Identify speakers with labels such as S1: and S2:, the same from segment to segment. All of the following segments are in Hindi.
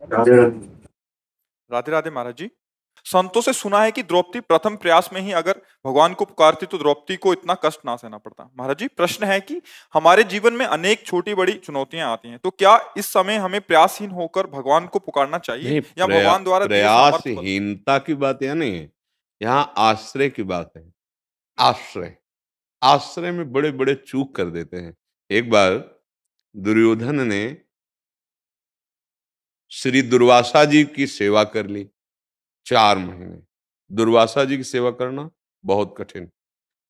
S1: राधे राधे।
S2: राधे राधे महाराज जी। संतों से सुना है कि द्रौपदी प्रथम प्रयास में ही अगर भगवान को पुकारती तो द्रौपदी को इतना कष्ट ना सहना पड़ता। महाराज जी, प्रश्न है कि हमारे जीवन में अनेक छोटी बड़ी चुनौतियां आती हैं, तो क्या इस समय हमें प्रयासहीन होकर भगवान को पुकारना चाहिए
S1: नहीं,
S2: या भगवान द्वारा दिए सामर्थ्य बल।
S1: प्रयासहीनता की बात यहाँ नहीं है, यहाँ आश्रय की बात है। आश्रय, आश्रय में बड़े बड़े चूक कर देते हैं। एक बार दुर्योधन ने श्री दुर्वासा जी की सेवा कर ली 4 महीने। दुर्वासा जी की सेवा करना बहुत कठिन,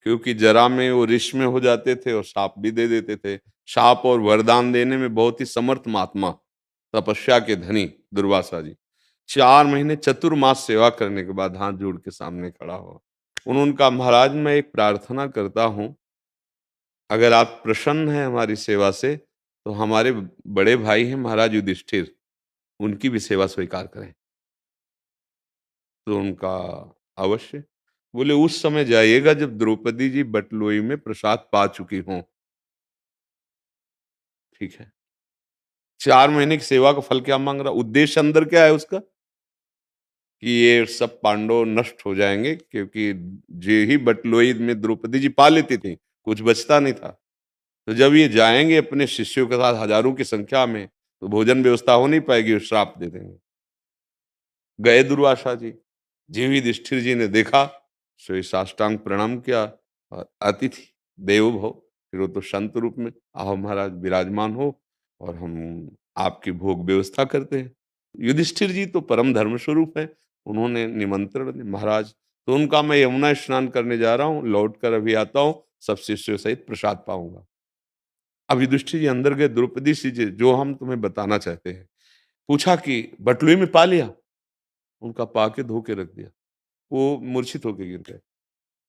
S1: क्योंकि जरा में वो ऋष में हो जाते थे और शाप भी दे देते थे। शाप और वरदान देने में बहुत ही समर्थ महात्मा, तपस्या के धनी दुर्वासा जी 4 महीने चतुर्मास सेवा करने के बाद हाथ जोड़ के सामने खड़ा हुआ। उन्होंने कहा, महाराज मैं एक प्रार्थना करता हूं, अगर आप प्रसन्न हैं हमारी सेवा से तो हमारे बड़े भाई हैं महाराज युधिष्ठिर, उनकी भी सेवा स्वीकार करें। तो उनका अवश्य। बोले उस समय जाइएगा जब द्रौपदी जी बटलोई में प्रसाद पा चुकी हों। ठीक है। 4 महीने की सेवा का फल क्या मांग रहा, उद्देश्य अंदर क्या है उसका, कि ये सब पांडव नष्ट हो जाएंगे, क्योंकि जे ही बटलोई में द्रौपदी जी पा लेती थी, कुछ बचता नहीं था। तो जब ये जाएंगे अपने शिष्यों के साथ हजारों की संख्या में, तो भोजन व्यवस्था हो नहीं पाएगी, श्राप दे देंगे। गए दुर्वासा जी, जीव युधिष्ठिर जी ने देखा, सो साष्टांग प्रणाम किया और अतिथि देवो भव, फिर वो तो संत रूप में, आओ महाराज विराजमान हो और हम आपकी भोग व्यवस्था करते हैं। युधिष्ठिर जी तो परम धर्म स्वरूप है, उन्होंने निमंत्रण दिया, महाराज तो उनका मैं यमुना स्नान करने जा रहा हूँ, लौट कर अभी आता हूँ, सब शिष्यों सहित प्रसाद पाऊंगा। अब युधिष्ठिर जी अंदर गए, द्रौपदी जी जो हम तुम्हें बताना चाहते हैं, पूछा कि बटलुई में पा लिया, उनका पाके धो के रख दिया। वो मूर्छित होकर गिर गए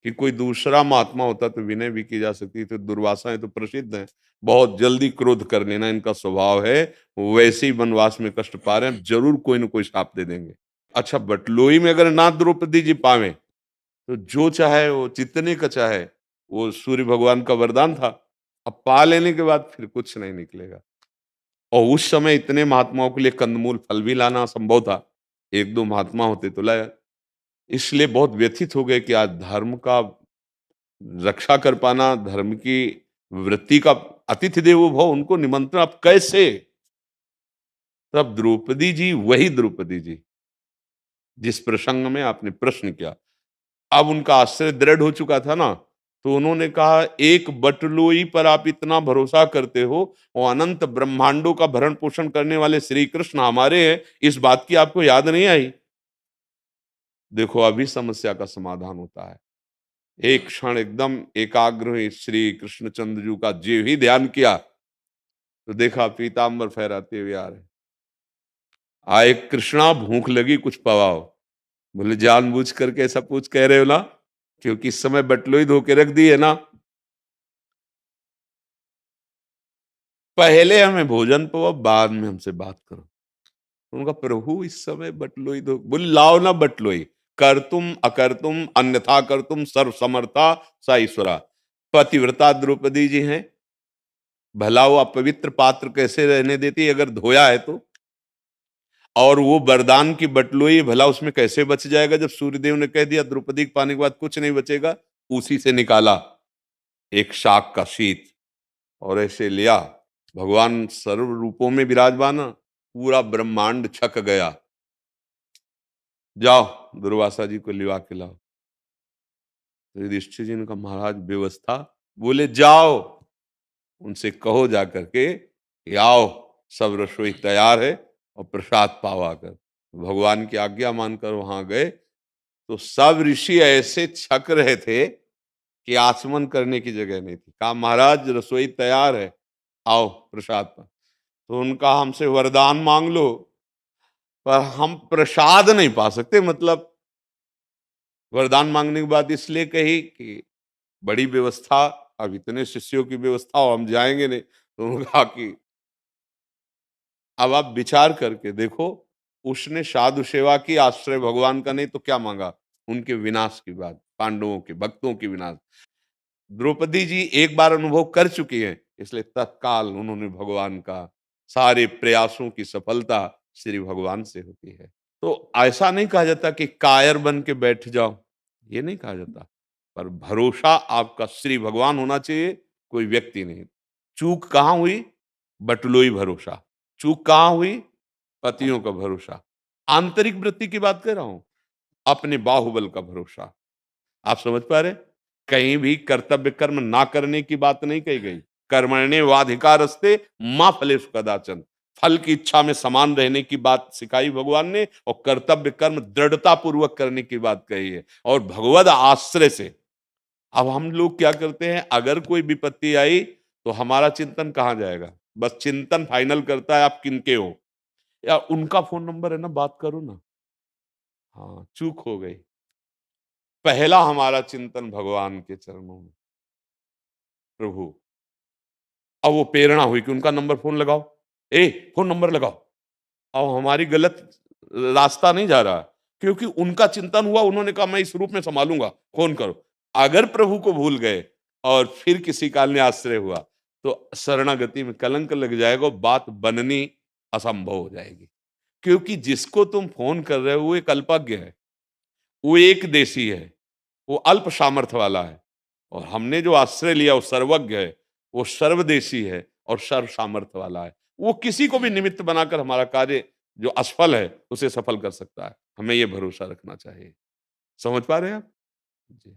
S1: कि कोई दूसरा महात्मा होता तो विनय भी की जा सकती थी। दुर्वासाएं तो प्रसिद्ध हैं, बहुत जल्दी क्रोध कर लेना इनका स्वभाव है। वैसे ही वनवास में कष्ट पा रहे हैं, जरूर कोई ना कोई शाप दे देंगे। अच्छा, बटलोई में अगर ना द्रौपदी जी पावे तो जो चाहे वो जितने का चाहे, वो सूर्य भगवान का वरदान था। अब पा लेने के बाद फिर कुछ नहीं निकलेगा। और उस समय इतने महात्माओं के लिए कंदमूल फल भी लाना असंभव था, एक दो महात्मा होते तो लाया। इसलिए बहुत व्यथित हो गए कि आज धर्म का रक्षा कर पाना, धर्म की वृत्ति का, अतिथि देवो भव, उनको निमंत्रण आप कैसे। तब द्रौपदी जी, वही द्रौपदी जी जिस प्रसंग में आपने प्रश्न किया, अब उनका आश्रय दृढ़ हो चुका था ना, तो उन्होंने कहा, एक बटलोई पर आप इतना भरोसा करते हो, और अनंत ब्रह्मांडों का भरण पोषण करने वाले श्री कृष्ण हमारे हैं, इस बात की आपको याद नहीं आई। देखो अभी समस्या का समाधान होता है। एक क्षण एकदम एकाग्र हुई, श्री कृष्णचंद्र जी का जीव ही ध्यान किया, तो देखा पीताम्बर फहराते हुए आ रहे। आए कृष्णा, भूख लगी कुछ पवाओ। बोले जानबूझ करके ऐसा पूछ कह रहे हो ना, क्योंकि इस समय बटलोई धो के रख दी है ना, पहले हमें भोजन पवाओ, बाद में हमसे बात करो। उनका प्रभु इस समय बटलोई दो, बोले लाओ ना बटलोई, कर तुम अकर तुम अन्यथा कर तुम सर्व समर्था सा ईश्वरा। पतिव्रता द्रौपदी जी हैं, भला वो अपवित्र पात्र कैसे रहने देती अगर धोया है तो। और वो वरदान की बटलोई, भला उसमें कैसे बच जाएगा, जब सूर्यदेव ने कह दिया द्रौपदी के पानी के बाद कुछ नहीं बचेगा। उसी से निकाला एक शाक का शीत और ऐसे लिया, भगवान सर्व रूपों में विराजमान, पूरा ब्रह्मांड छक गया। जाओ दुर्वासा जी को लिवा के लाओ। तो युधिष्ठिर जी ने कहा, महाराज व्यवस्था। बोले जाओ उनसे कहो जाकर के कि आओ, सब रसोई तैयार है और प्रसाद पाओ आकर। भगवान की आज्ञा मानकर वहां गए, तो सब ऋषि ऐसे छक रहे थे कि आचमन करने की जगह नहीं थी। कहा, महाराज रसोई तैयार है, आओ प्रसाद पाओ। तो उनका, हमसे वरदान मांग लो, पर हम प्रसाद नहीं पा सकते। मतलब वरदान मांगने की बात इसलिए कही कि बड़ी व्यवस्था, अब इतने शिष्यों की व्यवस्था हो, हम जाएंगे नहीं। तो उन्होंने कहा कि अब आप विचार करके देखो, उसने साधु सेवा की, आश्रय भगवान का नहीं तो क्या मांगा, उनके विनाश की बात, पांडवों के भक्तों की विनाश। द्रौपदी जी एक बार अनुभव कर चुकी हैं, इसलिए तत्काल उन्होंने भगवान का सारे प्रयासों की सफलता श्री भगवान से होती है। तो ऐसा नहीं कहा जाता कि कायर बन के बैठ जाओ, ये नहीं कहा जाता। पर भरोसा आपका श्री भगवान होना चाहिए, कोई व्यक्ति नहीं। चूक कहाँ हुई? बटलोई भरोसा। चूक कहाँ हुई? पतियों का भरोसा। आंतरिक वृत्ति की बात कर रहा हूं, अपने बाहुबल का भरोसा। आप समझ पा रहे? कहीं भी कर्तव्य कर्म ना करने की बात नहीं कही गई। कर्मण्येवाधिकारस्ते मा फलेषु कदाचन। फल की इच्छा में समान रहने की बात सिखाई भगवान ने, और कर्तव्य कर्म दृढ़ता पूर्वक करने की बात कही है, और भगवद आश्रय से। अब हम लोग क्या करते हैं, अगर कोई विपत्ति आई तो हमारा चिंतन कहाँ जाएगा? बस चिंतन फाइनल करता है आप किनके हो, या उनका फोन नंबर है ना, बात करो ना। हाँ, चूक हो गई। पहला हमारा चिंतन भगवान के चरणों में, प्रभु। अब वो प्रेरणा हुई कि उनका नंबर फोन लगाओ, फोन नंबर लगाओ। अब हमारी गलत रास्ता नहीं जा रहा, क्योंकि उनका चिंतन हुआ, उन्होंने कहा मैं इस रूप में संभालूंगा, फोन करो। अगर प्रभु को भूल गए और फिर किसी काल में आश्रय हुआ, तो शरणागति में कलंक लग जाएगा, बात बननी असंभव हो जाएगी। क्योंकि जिसको तुम फोन कर रहे हो वो एक अल्पज्ञ है, वो एक देशी है, वो अल्प सामर्थ्य वाला है। और हमने जो आश्रय लिया वो सर्वज्ञ है, वो सर्वदेशी है और सर्व सामर्थ्य वाला है। वो किसी को भी निमित्त बनाकर हमारा कार्य जो असफल है उसे सफल कर सकता है। हमें ये भरोसा रखना चाहिए। समझ पा रहे हैं आप? जी।